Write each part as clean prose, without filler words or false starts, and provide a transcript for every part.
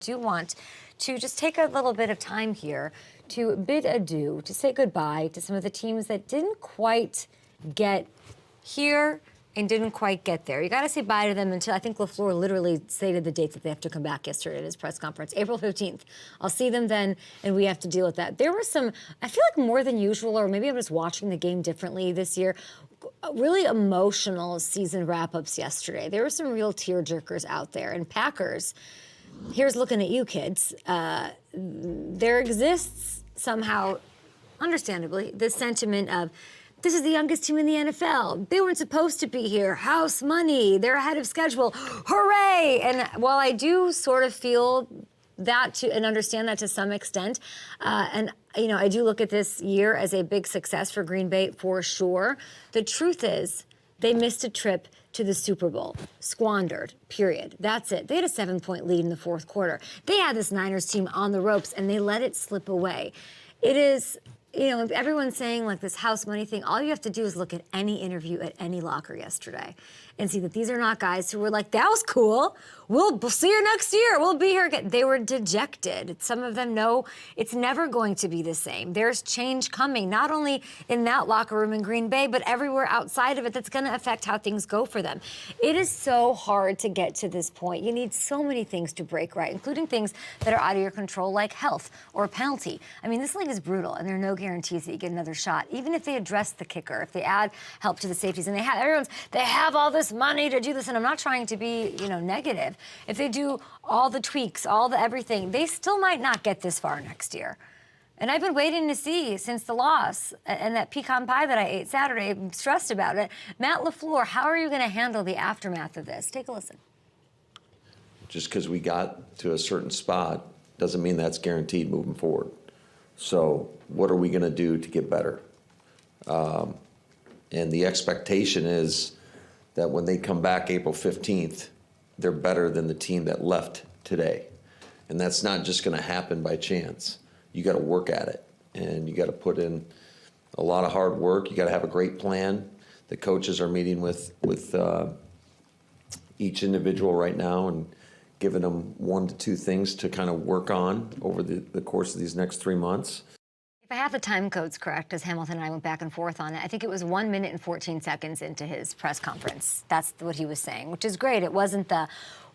do want to just take a little bit of time here to bid adieu, to say goodbye to some of the teams that didn't quite get here and didn't quite get there. You got to say bye to them until, I think LaFleur literally stated the date that they have to come back yesterday at his press conference, April 15th. I'll see them then, and we have to deal with that. There were some, I feel like more than usual, or maybe I'm just watching the game differently this year, really emotional season wrap-ups yesterday. There were some real tearjerkers out there, and Packers, here's looking at you kids. There exists somehow, understandably, this sentiment of, this is the youngest team in the NFL. They weren't supposed to be here. House money. They're ahead of schedule. Hooray! And while I do sort of feel that and understand that to some extent, and I do look at this year as a big success for Green Bay for sure. The truth is, they missed a trip to the Super Bowl. Squandered, period. That's it. They had a 7-point lead in the fourth quarter. They had this Niners team on the ropes, and they let it slip away. It is, if everyone's saying like this house money thing, all you have to do is look at any interview at any locker yesterday and see that these are not guys who were like, that was cool. We'll see you next year. We'll be here again. They were dejected. Some of them know it's never going to be the same. There's change coming, not only in that locker room in Green Bay, but everywhere outside of it that's going to affect how things go for them. It is so hard to get to this point. You need so many things to break right, including things that are out of your control, like health or penalty. I mean, this league is brutal, and there are no guarantees that you get another shot. Even if they address the kicker, if they add help to the safeties, and they have all this money to do this, and I'm not trying to be, negative. If they do all the tweaks, all the everything, they still might not get this far next year. And I've been waiting to see since the loss and that pecan pie that I ate Saturday, I'm stressed about it. Matt LaFleur, how are you going to handle the aftermath of this? Take a listen. Just because we got to a certain spot doesn't mean that's guaranteed moving forward. So what are we going to do to get better? And the expectation is that when they come back April 15th, they're better than the team that left today. And that's not just going to happen by chance. You got to work at it, and you got to put in a lot of hard work. You got to have a great plan. The coaches are meeting with each individual right now and giving them 1 to 2 things to kind of work on over the course of these next 3 months. If I have the time codes correct, as Hamilton and I went back and forth on it, I think it was 1 minute and 14 seconds into his press conference. That's what he was saying, which is great. It wasn't the,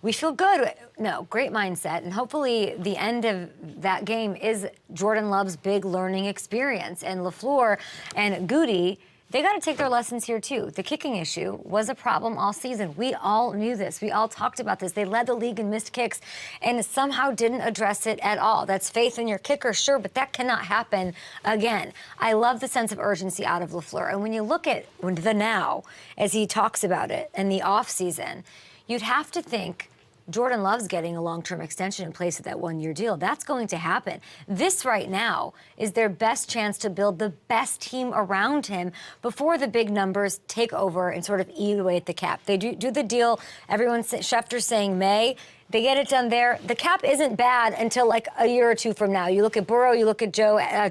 we feel good. No, great mindset. And hopefully the end of that game is Jordan Love's big learning experience. And LaFleur and Goody, they got to take their lessons here, too. The kicking issue was a problem all season. We all knew this. We all talked about this. They led the league in missed kicks and somehow didn't address it at all. That's faith in your kicker, sure, but that cannot happen again. I love the sense of urgency out of LaFleur. And when you look at the now, as he talks about it, and the offseason, you'd have to think Jordan Love's getting a long-term extension in place of that 1-year deal. That's going to happen. This right now is their best chance to build the best team around him before the big numbers take over and sort of eat away at the cap. They do the deal. Everyone's, Schefter's saying May. They get it done there. The cap isn't bad until like a year or 2 from now. You look at Burrow, you look at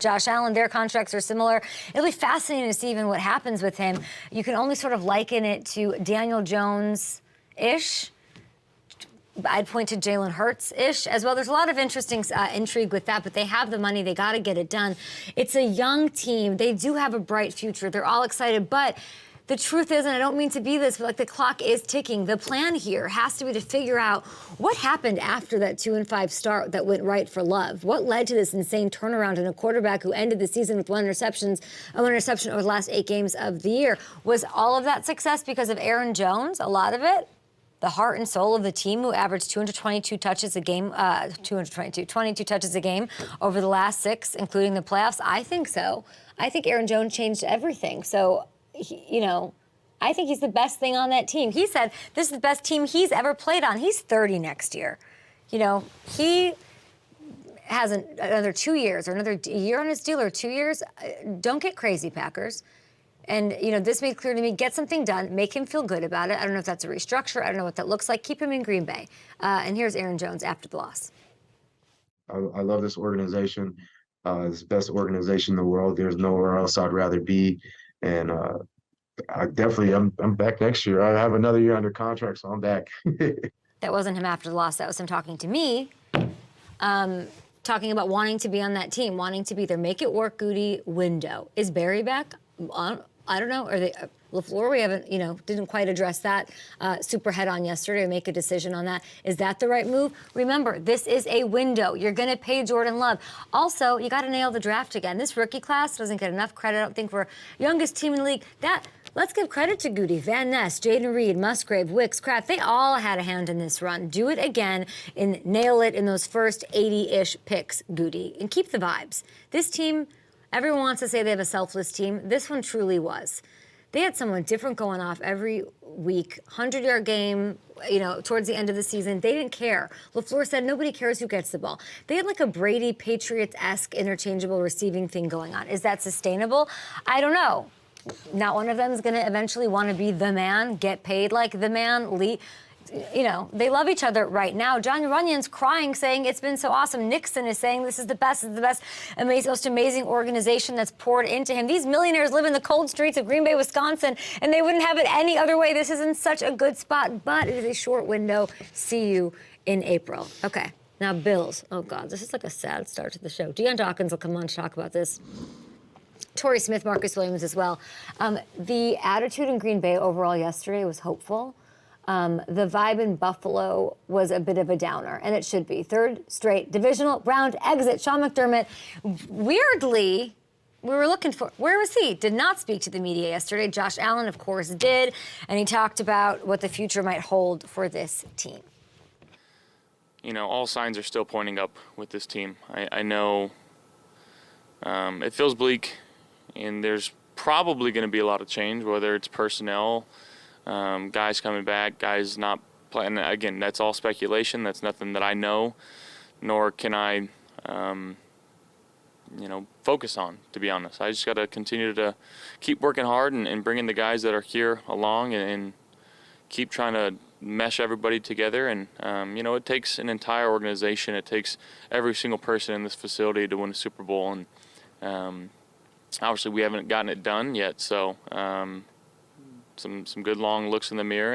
Josh Allen, their contracts are similar. It'll be fascinating to see even what happens with him. You can only sort of liken it to Daniel Jones-ish. I'd point to Jalen Hurts-ish as well. There's a lot of interesting intrigue with that, but they have the money. They got to get it done. It's a young team. They do have a bright future. They're all excited, but the truth is, and I don't mean to be this, but like the clock is ticking. The plan here has to be to figure out what happened after that 2-5 start that went right for Love. What led to this insane turnaround in a quarterback who ended the season with one interception over the last 8 games of the year? Was all of that success because of Aaron Jones? A lot of it? The heart and soul of the team, who averaged 22 touches a game over the last 6, including the playoffs? I think so. I think Aaron Jones changed everything. So, I think he's the best thing on that team. He said this is the best team he's ever played on. He's 30 next year. He has another 2 years or another year on his deal or 2 years. Don't get crazy, Packers. And, this made clear to me, get something done, make him feel good about it. I don't know if that's a restructure. I don't know what that looks like. Keep him in Green Bay. And here's Aaron Jones after the loss. I love this organization. It's the best organization in the world. There's nowhere else I'd rather be. And I'm back next year. I have another year under contract, so I'm back. That wasn't him after the loss. That was him talking to me talking about wanting to be on that team, wanting to be there. Make it work, Goody window. Is Barry back? I don't know. Are they LaFleur? We haven't, didn't quite address that super head on yesterday or make a decision on that. Is that the right move? Remember, this is a window. You're going to pay Jordan Love. Also, you got to nail the draft again. This rookie class doesn't get enough credit. I don't think we're youngest team in the league. Let's give credit to Goody, Van Ness, Jaden Reed, Musgrave, Wicks, Kraft. They all had a hand in this run. Do it again and nail it in those first 80-ish picks, Goody, and keep the vibes. This team, everyone wants to say they have a selfless team. This one truly was. They had someone different going off every week, 100-yard game, towards the end of the season. They didn't care. LaFleur said nobody cares who gets the ball. They had like a Brady Patriots-esque interchangeable receiving thing going on. Is that sustainable? I don't know. Not one of them is going to eventually want to be the man, get paid like the man, lead. They love each other right now. John Runyon's crying, saying it's been so awesome. Nixon is saying this is the best, most amazing organization that's poured into him. These millionaires live in the cold streets of Green Bay, Wisconsin, and they wouldn't have it any other way. This is in such a good spot, but it is a short window. See you in April. Okay, now Bills. Oh, God, this is like a sad start to the show. Deion Dawkins will come on to talk about this. Torrey Smith, Marcus Williams as well. The attitude in Green Bay overall yesterday was hopeful. The vibe in Buffalo was a bit of a downer, and it should be. Third straight divisional round exit. Sean McDermott, weirdly, we were looking for, where was he? Did not speak to the media yesterday. Josh Allen, of course, did, and he talked about what the future might hold for this team. All signs are still pointing up with this team. I know it feels bleak, and there's probably going to be a lot of change, whether it's personnel, guys coming back, guys not playing. Again, that's all speculation. That's nothing that I know, nor can I, focus on, to be honest. I just got to continue to keep working hard and bringing the guys that are here along and keep trying to mesh everybody together. And, it takes an entire organization. It takes every single person in this facility to win a Super Bowl. And obviously we haven't gotten it done yet, so some good long looks in the mirror.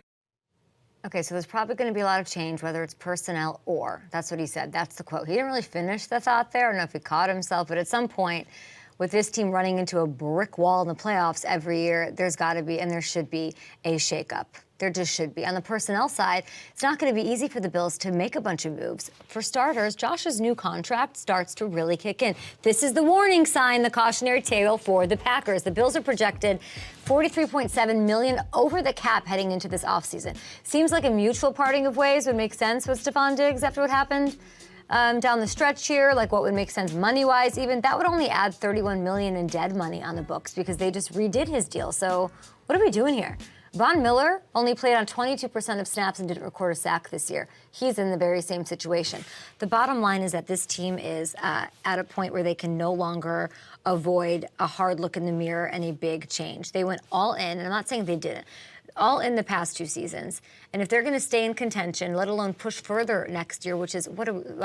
Okay, so there's probably going to be a lot of change, whether it's personnel or. That's what he said. That's the quote. He didn't really finish the thought there. I don't know if he caught himself, but at some point, with this team running into a brick wall in the playoffs every year, there's got to be, and there should be, a shakeup. There just should be. On the personnel side, it's not going to be easy for the Bills to make a bunch of moves. For starters, Josh's new contract starts to really kick in. This is the warning sign, the cautionary tale for the Packers. The Bills are projected $43.7 million over the cap heading into this offseason. Seems like a mutual parting of ways would make sense with Stephon Diggs after what happened down the stretch here, like what would make sense money-wise even. That would only add $31 million in dead money on the books because they just redid his deal. So what are we doing here? Von Miller only played on 22% of snaps and didn't record a sack this year. He's in the very same situation. The bottom line is that this team is at a point where they can no longer avoid a hard look in the mirror and a big change. They went all in, and I'm not saying they didn't, all in the past 2 seasons. And if they're going to stay in contention, let alone push further next year, which is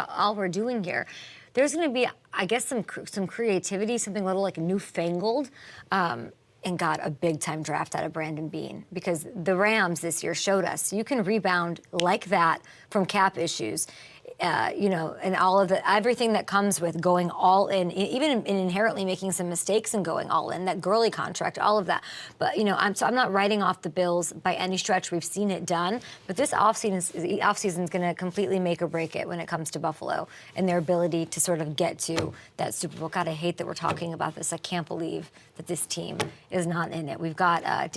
all we're doing here, there's going to be, I guess, some creativity, something a little like newfangled. And got a big-time draft out of Brandon Beane because the Rams this year showed us you can rebound like that from cap issues, and all of everything that comes with going all in, even in inherently making some mistakes and going all in, that Gurley contract, all of that. But, I'm not writing off the Bills by any stretch. We've seen it done. But this offseason is going to completely make or break it when it comes to Buffalo and their ability to sort of get to that Super Bowl. God, I hate that we're talking about this. I can't believe that this team is not in it. We've got